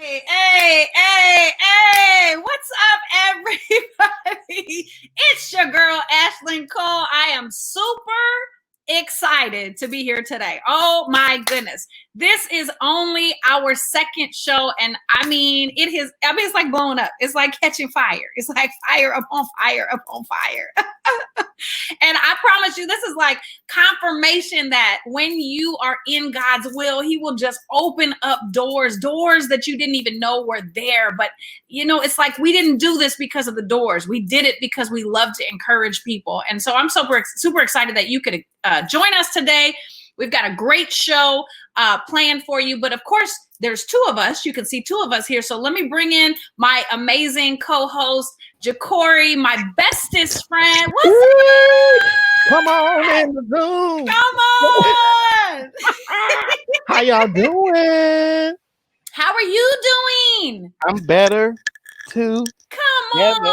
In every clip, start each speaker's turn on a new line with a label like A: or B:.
A: Hey, what's up, everybody? It's your girl, Ashling Cole. I am super excited to be here today. Oh my goodness. This is only our second show, and it's like blowing up. It's like catching fire. It's like fire upon fire upon fire. And I promise you, this is like confirmation that when you are in God's will, he will just open up doors that you didn't even know were there. But, it's like we didn't do this because of the doors. We did it because we love to encourage people. And so I'm super excited that you could join us today. We've got a great show planned for you. But of course, there's two of us. You can see two of us here. So let me bring in my amazing co-host, JaCoree, my bestest friend. What's up?
B: Come on in the room.
A: Come on.
B: How y'all doing?
A: How are you doing?
B: I'm better too.
A: Come on.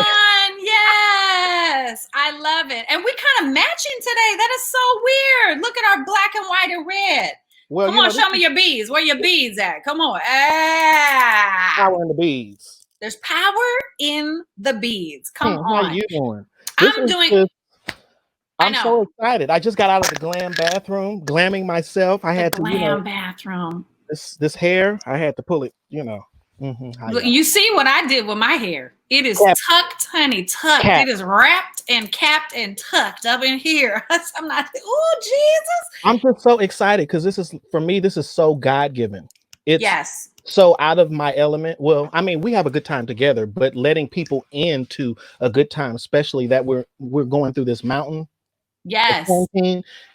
A: Yes. I love it. And we kind of matching today. That is so weird. Look at our black and white and red. Well, come on, show me your beads. Where your beads at? Come on.
B: Power in the beads.
A: There's power in the beads. Come on.
B: How you doing?
A: I'm
B: so excited. I just got out of the glam bathroom, glamming myself. I had to
A: glam bathroom.
B: This hair, I had to pull it,
A: You see what I did with my hair. It is tucked, honey, tucked. It is wrapped and capped and tucked up in here. I'm not, oh, Jesus.
B: I'm just so excited because this is so God-given. It's so out of my element. Well, I mean, we have a good time together, but letting people into a good time, especially that we're going through this mountain.
A: Yes.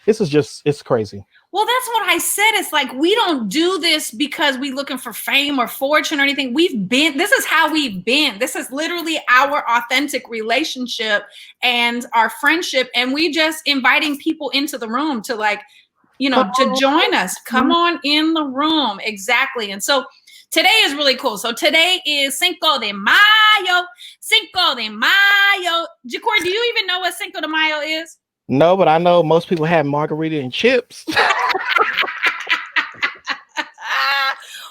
B: This is just, it's crazy.
A: Well, that's what I said. It's like, we don't do this because we're looking for fame or fortune or anything. This is how we've been. This is literally our authentic relationship and our friendship. And we just inviting people into the room to to join us. Come on in the room. Exactly. And so today is really cool. So today is Cinco de Mayo. Cinco de Mayo. JaCoree, do you even know what Cinco de Mayo is?
B: No, but I know most people have margarita and chips.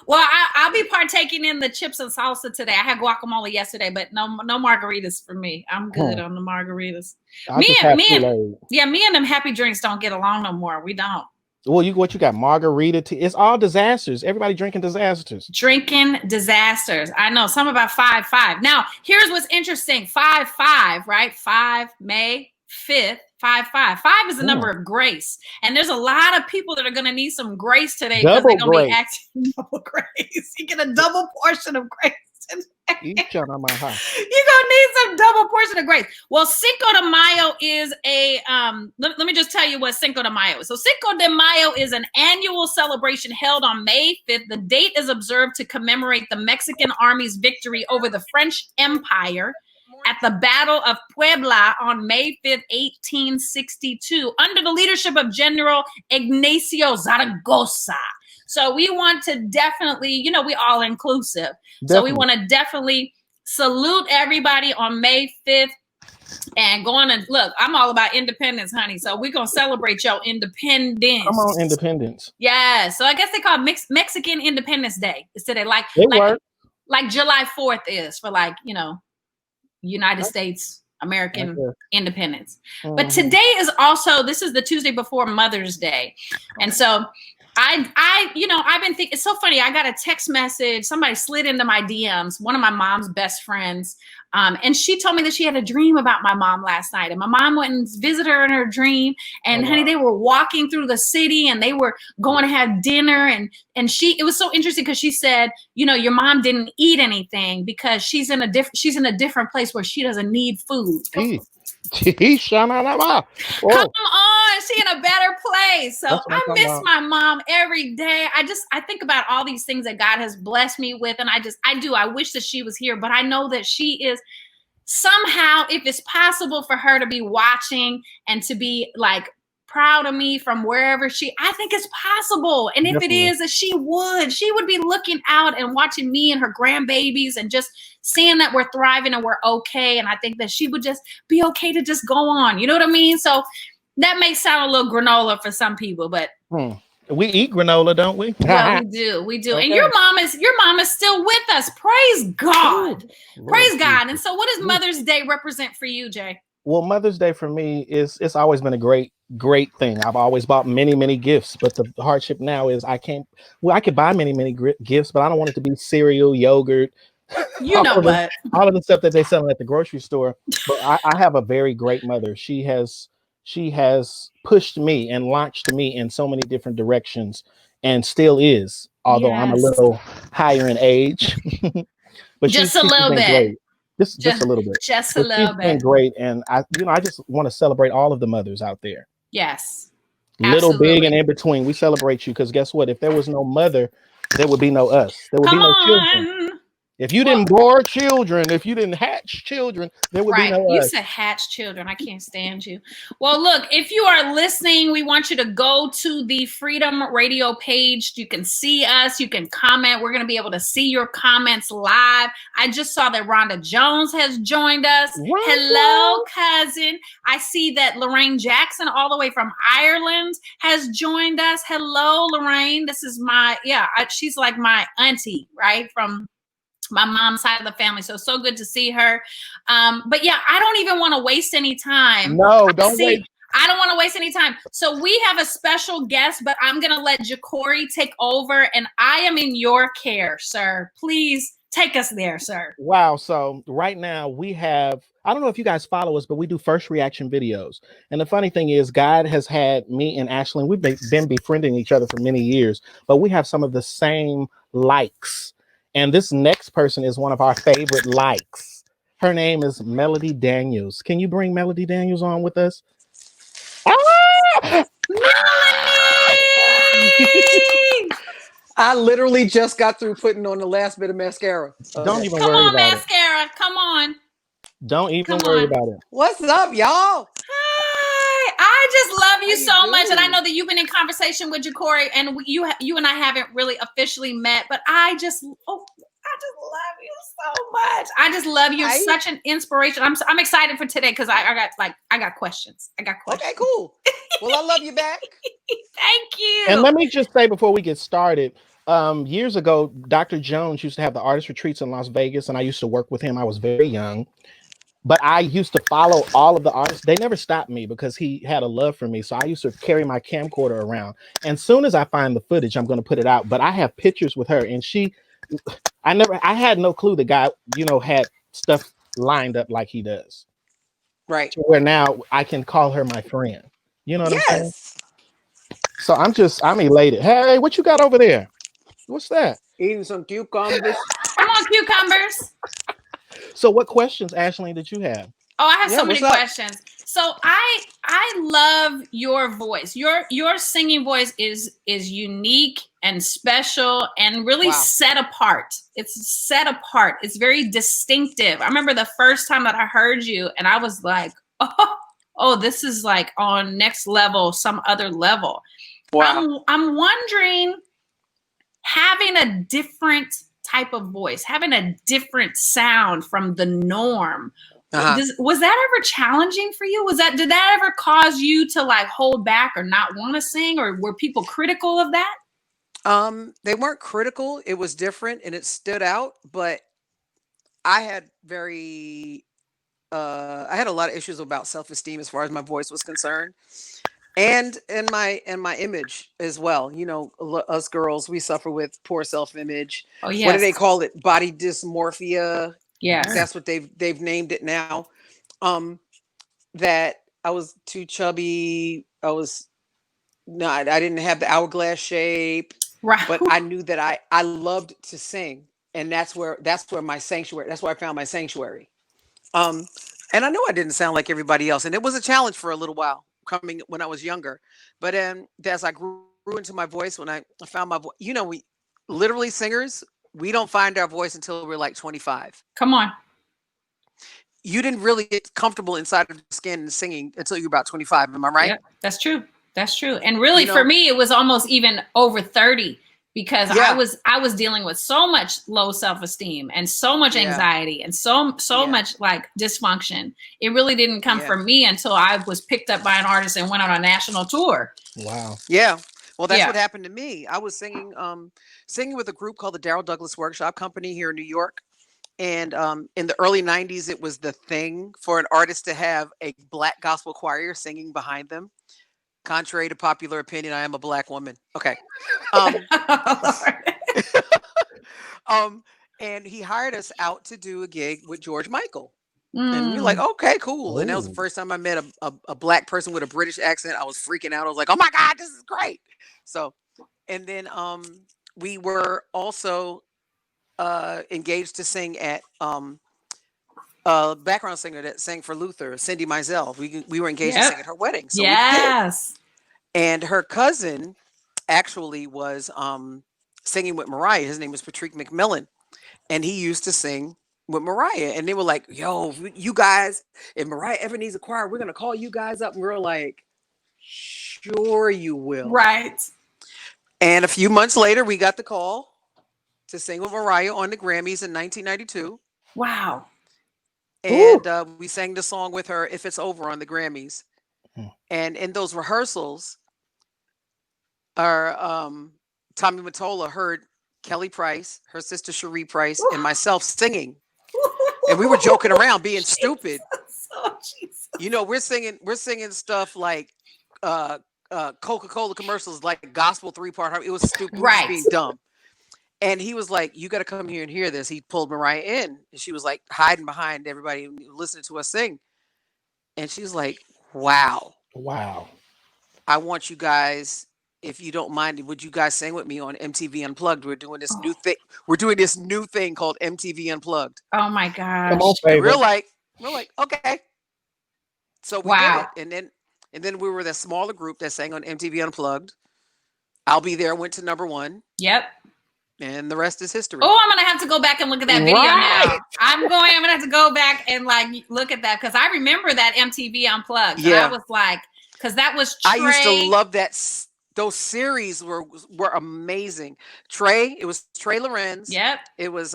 A: Well, I'll be partaking in the chips and salsa today. I had guacamole yesterday, but no margaritas for me. I'm good on the margaritas. Me and them happy drinks don't get along no more. We don't.
B: Well, you got margarita tea. It's all disasters. Everybody drinking disasters.
A: Drinking disasters. I know. Some about 5-5. Now, here's what's interesting. 5-5, right? 5 May 5th. 5-5. 5 is the number of grace. And there's a lot of people that are going to need some grace today because they're going to be acting double grace. You get a double portion of grace today. You're going to need some double portion of grace. Well, Cinco de Mayo is let me just tell you what Cinco de Mayo is. So Cinco de Mayo is an annual celebration held on May 5th. The date is observed to commemorate the Mexican army's victory over the French Empire at the Battle of Puebla on May 5th, 1862, under the leadership of General Ignacio Zaragoza. So we want to definitely, we all inclusive. So we want to definitely salute everybody on May 5th and go on and look, I'm all about independence, honey. So we're going to celebrate your independence.
B: Come on, independence.
A: Yeah. So I guess they call it Mexican Independence Day. It's today, like July 4th is for United States American independence. But today is also, this is the Tuesday before Mother's Day. And so I've been thinking, it's so funny. I got a text message. Somebody slid into my DMs, one of my mom's best friends. And she told me that she had a dream about my mom last night. And my mom went and visited her in her dream. And honey, they were walking through the city and they were going to have dinner. And it was so interesting because she said, your mom didn't eat anything because she's in a different place where she doesn't need food. Come on, she in a better place. So I miss my mom every day. I think about all these things that God has blessed me with. And I wish that she was here, but I know that she is somehow, if it's possible for her to be watching and to be proud of me from wherever I think it's possible. And if it is, that she would be looking out and watching me and her grandbabies and just seeing that we're thriving and we're okay. And I think that she would just be okay to just go on. You know what I mean? So that may sound a little granola for some people, but
B: We eat granola, don't we?
A: Well, we do. Okay. And your mom is still with us. Praise God. Ooh, praise God. And so what does Mother's Day represent for you, Jay?
B: Well, Mother's Day for me it's always been a great thing. I've always bought many gifts, but the hardship now is I could buy many gifts, but I don't want it to be cereal, yogurt,
A: you know what?
B: All of the stuff that they sell at the grocery store. But I have a very great mother. She has pushed me and launched me in so many different directions and still is, although I'm a little higher in age. But
A: just a little bit.
B: Great. Just a little bit.
A: Just a little bit.
B: Been great. And I just want to celebrate all of the mothers out there.
A: Yes.
B: Little, big, and in between. We celebrate you because guess what? If there was no mother, there would be no us. There would be no children. If you didn't bore children, if you didn't hatch children, there would be no us.
A: You said hatch children. I can't stand you. Well, look, if you are listening, we want you to go to the FreeDem Radio page. You can see us. You can comment. We're going to be able to see your comments live. I just saw that Rhonda Jones has joined us. What? Hello, cousin. I see that Lorraine Jackson, all the way from Ireland, has joined us. Hello, Lorraine. This is she's like my auntie, right? From my mom's side of the family. So good to see her. But yeah, I don't even want to waste any time.
B: No, don't wait.
A: I don't want to waste any time. So we have a special guest, but I'm going to let JaCoree take over, and I am in your care, sir. Please take us there, sir.
B: Wow. So right now we have, I don't know if you guys follow us, but we do first reaction videos. And the funny thing is God has had me and Ashling, we've been befriending each other for many years, but we have some of the same likes. And this next person is one of our favorite likes. Her name is Melonie Daniels. Can you bring Melonie Daniels on with us?
A: Melonie!
C: I literally just got through putting on the last bit of mascara.
B: Don't even worry about it.
A: Mascara. Come on.
B: Don't even worry about it.
C: What's up, y'all?
A: Hi. I just love you so much. And I know that you've been in conversation with JaCoree, and you and I haven't really officially met, but I just love you so much. I just love you. Such an inspiration. I'm excited for today because I got questions.
C: Okay, cool. Well, I love you back.
A: Thank you.
B: And let me just say before we get started, years ago, Dr. Jones used to have the artist retreats in Las Vegas, and I used to work with him. I was very young. But I used to follow all of the artists. They never stopped me because he had a love for me. So I used to carry my camcorder around. And soon as I find the footage, I'm going to put it out. But I have pictures with her. And I had no clue the guy, had stuff lined up like he does.
C: Right.
B: To where now I can call her my friend. You know what I'm saying? So I'm elated. Hey, what you got over there? What's that?
C: Eating some cucumbers.
A: Come on, cucumbers.
B: So what questions, Ashling, did you have?
A: Oh, I have so many questions. So I love your voice. Your singing voice is unique and special and really set apart. It's set apart. It's very distinctive. I remember the first time that I heard you and I was like, oh, this is like on next level, some other level. Wow. I'm wondering, having a different type of voice, having a different sound from the norm. Was that ever challenging for you? Did that ever cause you to like hold back or not want to sing, or were people critical of that?
C: They weren't critical. It was different and it stood out, but I had a lot of issues about self-esteem as far as my voice was concerned. And my image as well. Us girls, we suffer with poor self-image.
A: Oh, yes.
C: What do they call it? Body dysmorphia.
A: Yeah,
C: that's what they've named it now. That I was too chubby. I didn't have the hourglass shape.
A: Right.
C: But I knew that I loved to sing, and that's where my sanctuary. That's where I found my sanctuary. And I know I didn't sound like everybody else, and it was a challenge for a little while. Coming when I was younger, but as I grew into my voice, when I found my voice, we literally singers, we don't find our voice until we're like 25.
A: Come on.
C: You didn't really get comfortable inside of the skin and singing until you're about 25. Am I right?
A: Yeah, that's true. And really for me, it was almost even over 30 because I was dealing with so much low self-esteem and so much anxiety and so much like dysfunction. It really didn't come from me until I was picked up by an artist and went on a national tour.
B: Wow.
C: Yeah. Well, that's what happened to me. I was singing with a group called the Darryl Douglas Workshop Company here in New York. And in the early 90s, it was the thing for an artist to have a Black gospel choir singing behind them. Contrary to popular opinion, I am a Black woman. Okay. And he hired us out to do a gig with George Michael. And we're like, okay, cool. And that was the first time I met a Black person with a British accent. I was freaking out. I was like, oh my God, this is great. So, and then we were also engaged to sing at background singer that sang for Luther, Cindy Mizell. We were engaged to sing at her wedding. So we did. And her cousin actually was singing with Mariah. His name was Patrick McMillan. And he used to sing with Mariah. And they were like, yo, you guys, if Mariah ever needs a choir, we're going to call you guys up. And we were like, sure you will.
A: Right.
C: And a few months later, we got the call to sing with Mariah on the Grammys in 1992.
A: Wow.
C: And we sang the song with her, If It's Over, on the Grammys. And in those rehearsals, our Tommy Mottola heard Kelly Price, her sister Cherie Price, and myself singing. And we were joking around, being stupid. You know, we're singing stuff like Coca-Cola commercials, like gospel 3-part harmony. It was stupid. Right. Being dumb. And he was like, you got to come here and hear this. He pulled Mariah in, and she was like hiding behind everybody listening to us sing. And she's like, wow. I want you guys, if you don't mind, would you guys sing with me on MTV Unplugged? We're doing this new thing. We're doing this new thing called MTV Unplugged.
A: Oh my gosh.
B: Come on, baby.
C: We're like, okay. So we did it. And then we were the smaller group that sang on MTV Unplugged. I'll Be There went to #1.
A: Yep.
C: And the rest is history.
A: Oh, I'm gonna have to go back and look at that video now. I'm gonna have to go back and like look at that because I remember that MTV Unplugged. Yeah, I was like, because that was Trey.
C: I used to love that. Those series were amazing. It was Trey Lorenz.
A: Yep.
C: It was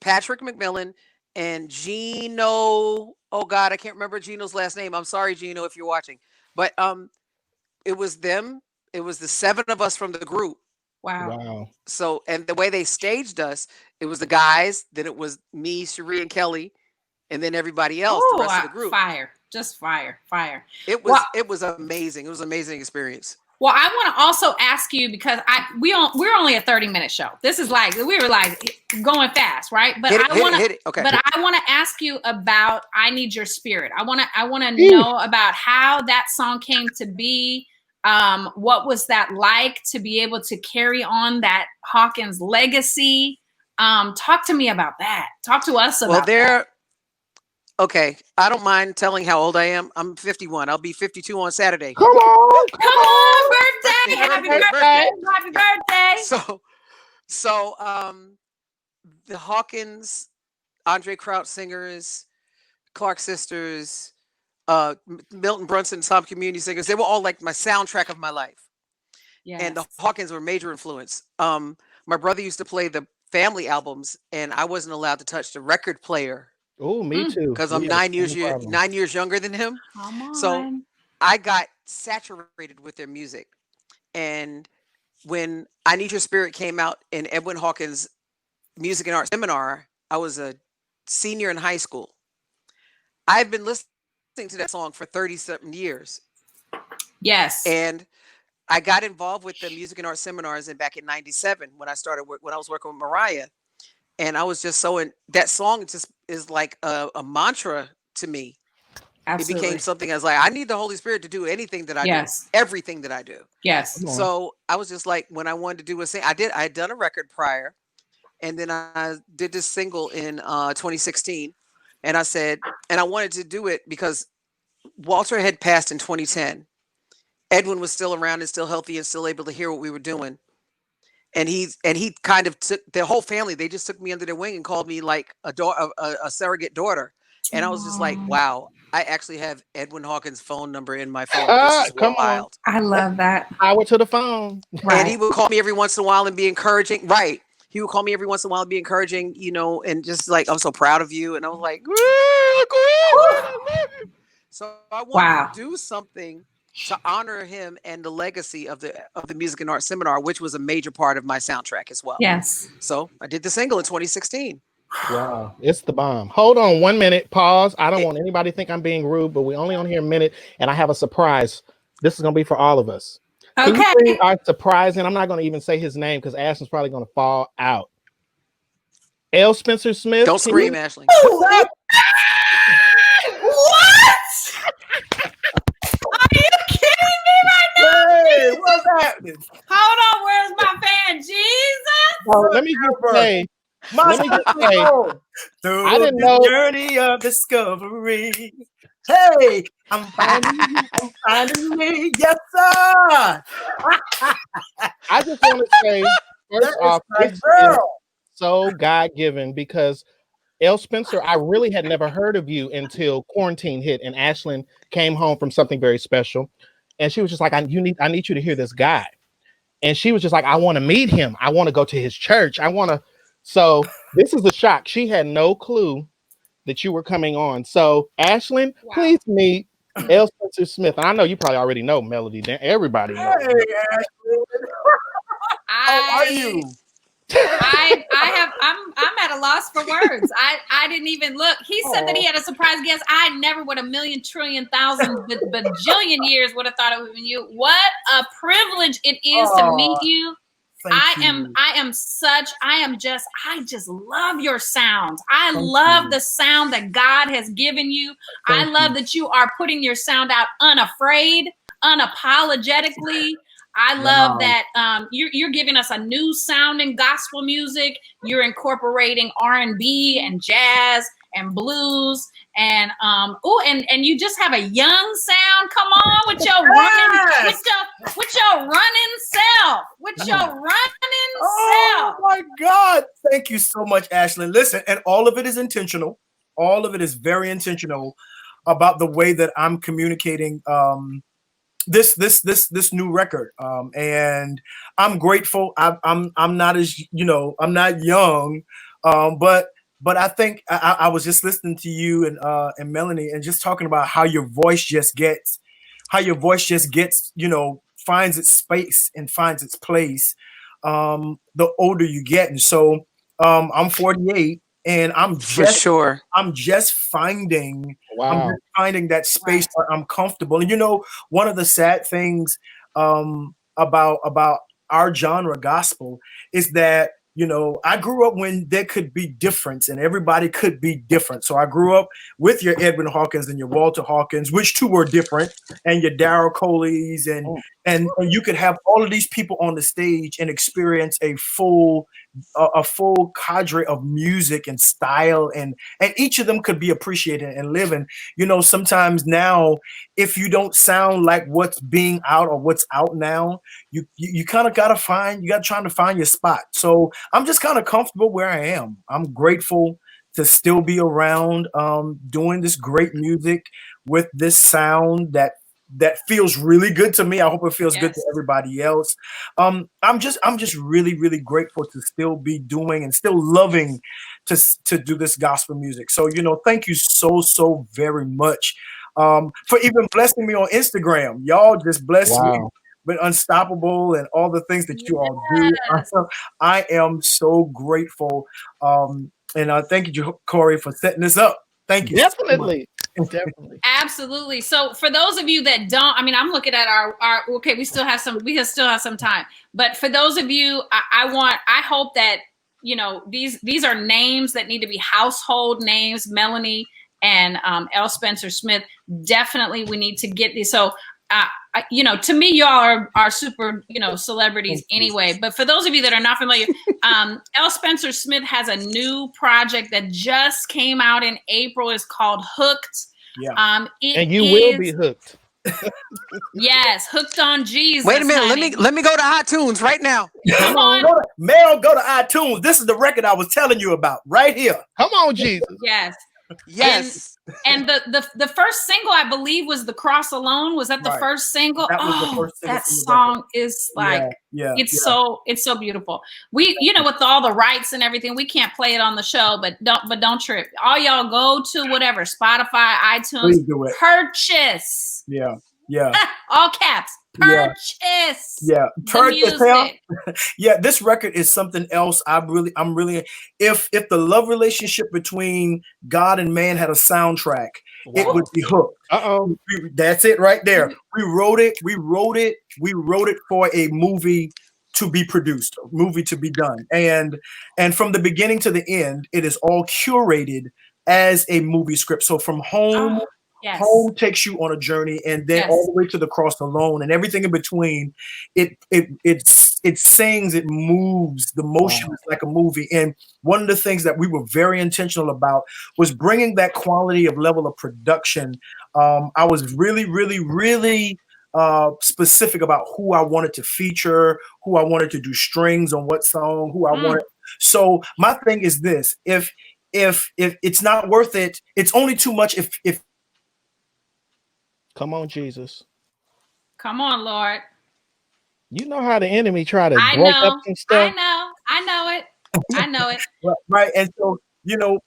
C: Patrick McMillan and Gino. Oh God, I can't remember Gino's last name. I'm sorry, Gino, if you're watching. But it was them. It was the 7 of us from the group.
A: Wow.
C: So, and the way they staged us, it was the guys, then it was me, Cherie, and Kelly, and then everybody else, the rest of the group.
A: Fire. Just fire.
C: It was amazing. It was an amazing experience.
A: Well, I want to also ask you because we're only a 30-minute show. This is like we were like going fast, right? But I want to ask you about I Need Your Spirit. I want to know about how that song came to be. What was that like to be able to carry on that Hawkins legacy? Talk to me about that. Talk to us about that.
C: Okay, I don't mind telling how old I am. I'm 51. I'll be 52 on Saturday.
B: Come on,
A: birthday! Happy birthday!
C: So, the Hawkins, Andre Crouch singers, Clark sisters, Milton Brunson, top community singers, they were all like my soundtrack of my life. Yes. And the Hawkins were a major influence. My brother used to play the family albums, and I wasn't allowed to touch the record player.
B: Oh, me too.
C: Because I'm 9 years younger than him.
A: Come on.
C: So I got saturated with their music. And when I Need Your Spirit came out in Edwin Hawkins' Music and Art Seminar, I was a senior in high school. I've been listening to that song for 30-something years.
A: Yes.
C: And I got involved with the Music and Art Seminars back in 97 when I was working with Mariah. And I was just that song just is like a mantra to me. Absolutely. It became something I was like, I need the Holy Spirit to do anything that I do, everything that I do.
A: Yes.
C: So I was just like, when I wanted to do a I had done a record prior, and then I did this single in 2016. And I said, and I wanted to do it because Walter had passed in 2010. Edwin was still around and still healthy and still able to hear what we were doing. And he kind of took the whole family. They just took me under their wing and called me like a surrogate daughter. And I was just like, wow, I actually have Edwin Hawkins' phone number in my phone. This is wild.
A: I love that.
B: Power to the phone.
C: Right. And he would call me every once in a while and be encouraging. Right. He would call me every once in a while and be encouraging, and just like, I'm so proud of you. And I was like, I love you. So I wanted to do something to honor him and the legacy of the Music and Art Seminar, which was a major part of my soundtrack as well.
A: Yes.
C: So I did the single in 2016.
B: Wow, it's the bomb. Hold on 1 minute, pause. I don't want anybody to think I'm being rude, but we only on here a minute, and I have a surprise. This is gonna be for all of us.
A: Okay.
B: Can you bring our surprise? And I'm not gonna even say his name because Ashley's probably gonna fall out. L. Spenser Smith.
C: Don't scream, Ashling.
A: What? Are you kidding me right now?
D: Hey, what's happening?
A: Hold on, where's my fan? Jesus.
B: Let me just say. Let me just say.
D: Through
B: I didn't
D: the
B: know.
D: journey of discovery. Hey, I'm finding me. Yes, sir.
B: I just want to say, first off, this is so God-given because L. Spenser, I really had never heard of you until quarantine hit and Ashling came home from something very special. And she was just like, I need you to hear this guy. And she was just like, I want to meet him. I want to go to his church. So this is a shock. She had no clue that you were coming on. So Ashling, please meet L. Spenser Smith. And I know you probably already know Melody. Everybody knows.
D: Hey, Ashling. How are you?
A: I'm at a loss for words. I didn't even look. He said that he had a surprise guest. I never would a million trillion thousand bajillion years would have thought it would have been you. What a privilege it is to meet you. I just love your sound. I love the sound that God has given you. I love that you are putting your sound out unafraid, unapologetically. I love that you're giving us a new sound in gospel music. You're incorporating R&B and jazz and blues and and you just have a young sound. Come on with your running self.
D: Oh my God. Thank you so much, Ashling. Listen, and all of it is intentional. All of it is very intentional about the way that I'm communicating this new record. And I'm grateful. I'm not as, I'm not young, but I think I was just listening to you and Melonie and just talking about how your voice just gets, finds its space and finds its place the older you get. And so I'm 48 and I'm just finding that space where I'm comfortable. And one of the sad things about our genre gospel is that I grew up when there could be difference and everybody could be different. So I grew up with your Edwin Hawkins and your Walter Hawkins, which two were different, and your JaCorees, and you could have all of these people on the stage and experience a full cadre of music and style, and each of them could be appreciated and live. And sometimes now, if you don't sound like what's being out or what's out now, you kind of gotta try to find your spot. So I'm just kind of comfortable where I am. I'm grateful to still be around, doing this great music with this sound that feels really good to me. I hope it feels good to everybody else. I'm just really, really grateful to still be doing and still loving to do this gospel music. So, thank you so very much for even blessing me on Instagram. Y'all just bless me with Unstoppable and all the things that you all do. I am so grateful. And thank you, JaCoree, for setting this up. Thank you.
B: Definitely. Definitely.
A: Absolutely. So for those of you that don't, I'm looking at our okay, we still have some time. But for those of you, I hope that, these are names that need to be household names, Melonie and L. Spenser Smith. Definitely we need to get these. So to me, y'all are super, celebrities anyway. But for those of you that are not familiar, L. Spenser Smith has a new project that just came out in April. It's called Hooked.
B: Yeah. And you will be hooked.
A: Yes, Hooked on Jesus.
C: Wait a minute, let me go to iTunes right now.
A: Come on.
D: Go to iTunes. This is the record I was telling you about right here.
B: Come on, Jesus.
A: Yes.
C: Yes.
A: And the first single, I believe, was The Cross Alone. Was that the first single?
D: That was the first single.
A: That song is like, it's so beautiful. We, with all the rights and everything, we can't play it on the show, but don't trip. All y'all go to whatever, Spotify, iTunes,
D: please do it.
A: Purchase.
D: Yeah. Yeah.
A: All caps. Purchase.
D: Yeah.
A: Purchase.
D: Yeah. This record is something else. I'm really. If the love relationship between God and man had a soundtrack, it would be Hooked. That's it right there. We wrote it for a movie to be produced, a movie to be done, and from the beginning to the end, it is all curated as a movie script. So from home. Yes. Home takes you on a journey, and then all the way to the cross alone, and everything in between. It sings, it moves. The motion is like a movie. And one of the things that we were very intentional about was bringing that quality of level of production. I was really, really, really specific about who I wanted to feature, who I wanted to do strings on what song, who I wanted. So my thing is this: if it's not worth it, it's only too much. If
B: Come on, Jesus.
A: Come on, Lord.
B: You know how the enemy try to break up some stuff.
A: I know it.
D: Right. And so,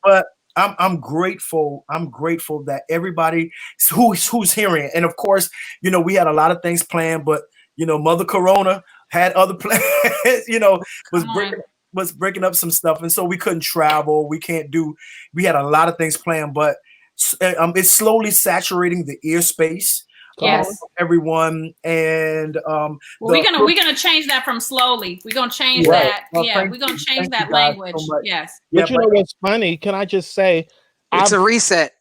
D: but I'm grateful. I'm grateful that everybody who's hearing it. And of course, we had a lot of things planned, but Mother Corona had other plans, was breaking up some stuff. And so we couldn't travel. We had a lot of things planned, but it's slowly saturating the ear space.
A: Yes,
D: everyone, and
A: we're gonna change that from slowly. We're gonna change that. Well, we're gonna change that language. So yes,
B: but what's funny? Can I just say,
C: it's a reset.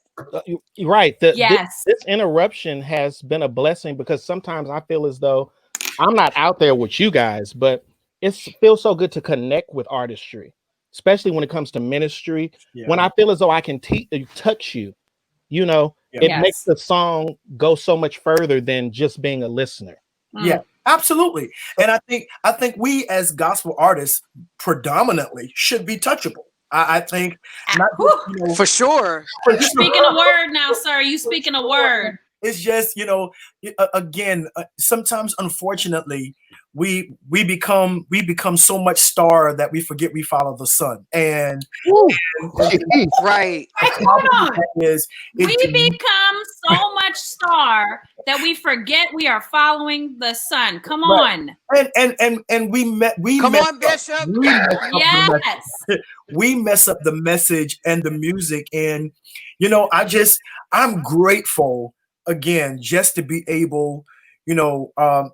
B: Right. This interruption has been a blessing, because sometimes I feel as though I'm not out there with you guys, but it feels so good to connect with artistry, especially when it comes to ministry. Yeah. When I feel as though I can touch you. It makes the song go so much further than just being a listener.
D: Yeah, absolutely. And I think we as gospel artists predominantly should be touchable. I think not
C: for sure.
A: You're speaking a word now, sir. You speaking a word.
D: It's just, again, sometimes unfortunately we become so much star that we forget we follow the sun. And
C: right.
A: Hold on. We become so much star that we forget we are following the sun. Come on.
D: And we
C: come on, Bishop.
A: Yes.
D: We mess up the message and the music. And I'm grateful again, just to be able, to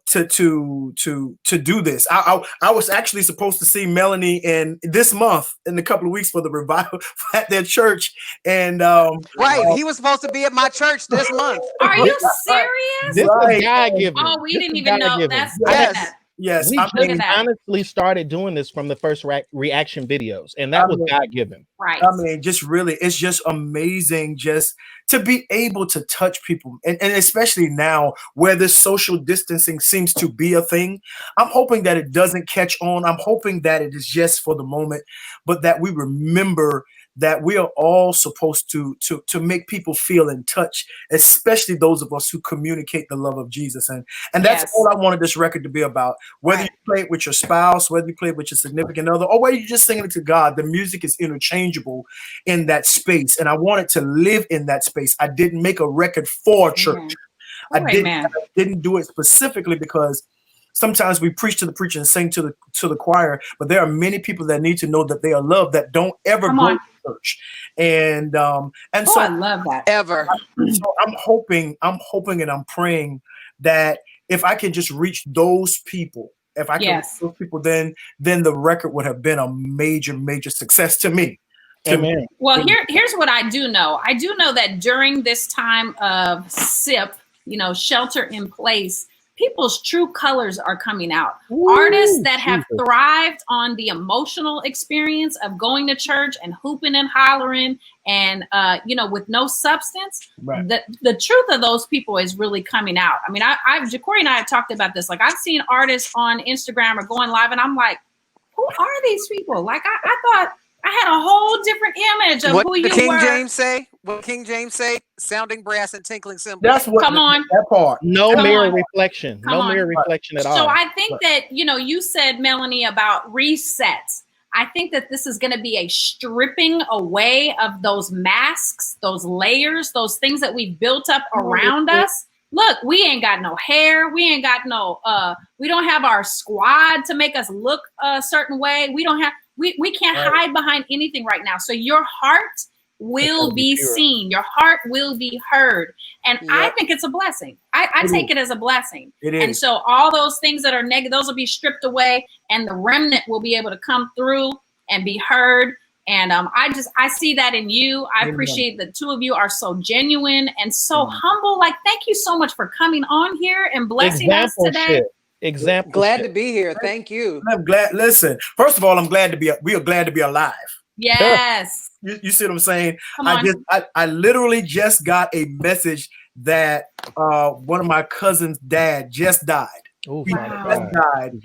D: do this. I was actually supposed to see Melonie in this month, in a couple of weeks, for the revival at their church. And
C: he was supposed to be at my church this month.
A: Are you serious?
B: This was God-given.
A: Oh, we didn't even know. That's
D: Yes,
B: we honestly started doing this from the first reaction videos, and that was God-given.
A: Right.
D: I mean, just really, it's just amazing just to be able to touch people, and especially now where this social distancing seems to be a thing. I'm hoping that it doesn't catch on. I'm hoping that it is just for the moment, but that we remember that we are all supposed to make people feel in touch, especially those of us who communicate the love of Jesus. And that's all I wanted this record to be about. Whether you play it with your spouse, whether you play it with your significant other, or whether you're just singing it to God, the music is interchangeable in that space. And I wanted to live in that space. I didn't make a record for church. I didn't do it specifically because sometimes we preach to the preacher and sing to the choir, but there are many people that need to know that they are loved that don't ever go to church. And so
A: I love that.
C: Ever.
D: So I'm hoping and I'm praying that if I can just reach those people, reach those people, then the record would have been a major, major success to me.
B: Amen.
A: Well, here's what I do know. I do know that during this time of SIP, shelter in place, people's true colors are coming out. Ooh, artists that have thrived on the emotional experience of going to church and hooping and hollering and, with no substance, the truth of those people is really coming out. I mean, JaCoree and I have talked about this. Like, I've seen artists on Instagram or going live, and I'm like, who are these people? Like, I thought I had a whole different image of who you
C: King
A: were.
C: What King James say? Sounding brass and tinkling cymbals.
D: That's what.
A: Come on.
D: That part.
B: No mirror reflection. No mirror reflection at all.
A: So I think that, you said, Melonie, about resets. I think that this is going to be a stripping away of those masks, those layers, those things that we've built up around us. look, we ain't got no hair. We ain't got no, we don't have our squad to make us look a certain way. We don't have, we can't hide behind anything right now. So your heart will be seen. Your heart will be heard. And I think it's a blessing. I take it as a blessing.
D: It is.
A: And so all those things that are negative, those will be stripped away, and the remnant will be able to come through and be heard. And I see that in you. I appreciate the two of you are so genuine and so humble. Like, thank you so much for coming on here and blessing us today.
C: Glad to be here. Thank you.
D: I'm glad. Listen, first of all, we are glad to be alive.
A: Yes.
D: You see what I'm saying? I literally just got a message that one of my cousin's dad just died.
B: Oh,
D: he just died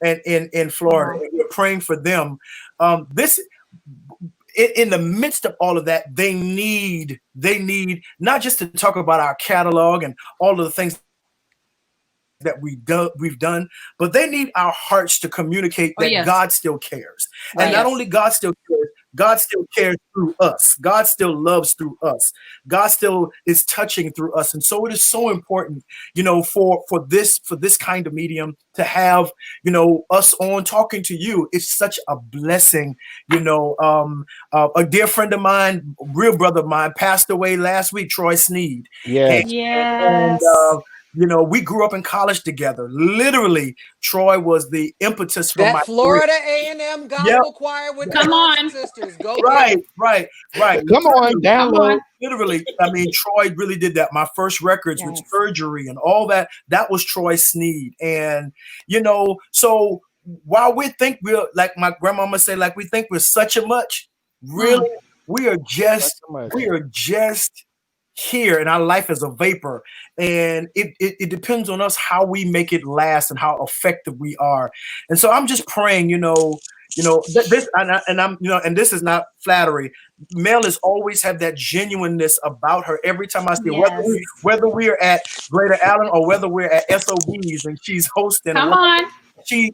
D: and in Florida. And we're praying for them. In the midst of all of that, they need not just to talk about our catalog and all of the things that we've done, but they need our hearts to communicate that God still cares. And not only God still cares, God still cares through us. God still loves through us. God still is touching through us. And so it is so important, for this kind of medium to have, us on talking to you. It's such a blessing. A dear friend of mine, real brother of mine, passed away last week, Troy Sneed. We grew up in college together. Literally, Troy was the impetus for my
C: Florida A&M gospel choir with
A: come on
C: sisters. Go
D: right.
B: Come on, download.
D: Literally, I mean, Troy really did that. My first records with Surgery and all that was Troy Sneed. And so while we think we're, like my grandmama said, like we think we're such a much, really, we are just here, and our life is a vapor, and it depends on us how we make it last and how effective we are. And so I'm just praying, this, and this is not flattery. Mel has always had that genuineness about her. Every time I see her, whether we are at Greater Allen or whether we're at SOBs and she's hosting, she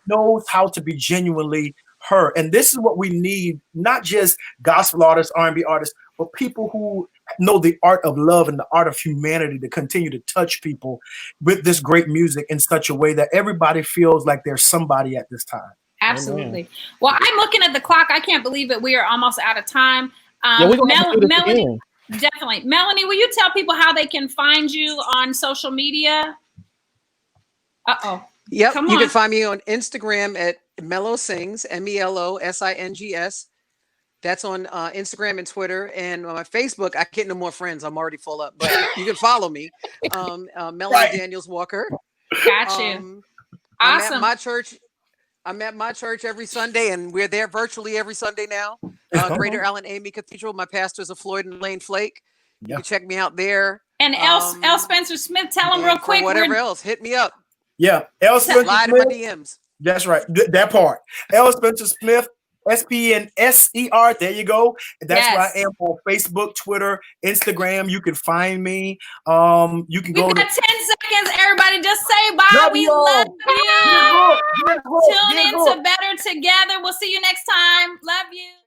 D: knows how to be genuinely her. And this is what we need, not just gospel artists, R&B artists, but people who know the art of love and the art of humanity to continue to touch people with this great music in such a way that everybody feels like there's somebody at this time.
A: Absolutely. Well, I'm looking at the clock. I can't believe it. We are almost out of time. Melonie, definitely. Melonie, will you tell people how they can find you on social media?
C: Yep. You can find me on Instagram at Melo Sings, MELOSINGS. That's on Instagram and Twitter, and on my Facebook. I get no more friends. I'm already full up, but you can follow me. Melonie Daniels Walker.
A: Got you. Awesome.
C: I'm at my church every Sunday, and we're there virtually every Sunday now. Greater Allen AME Cathedral. My pastor is a Floyd and Lane Flake. You can check me out there.
A: And L. Spencer Smith, tell him real quick.
C: Whatever else, hit me up.
D: Yeah, L. Spencer
C: Slide in my DMs.
D: That's right. That part. L. Spencer Smith. SPNSER. There you go. That's where I am on Facebook, Twitter, Instagram. You can find me. You can go. 10
A: seconds. Everybody, just say bye. We love you. Tune in to Better Together. We'll see you next time. Love you.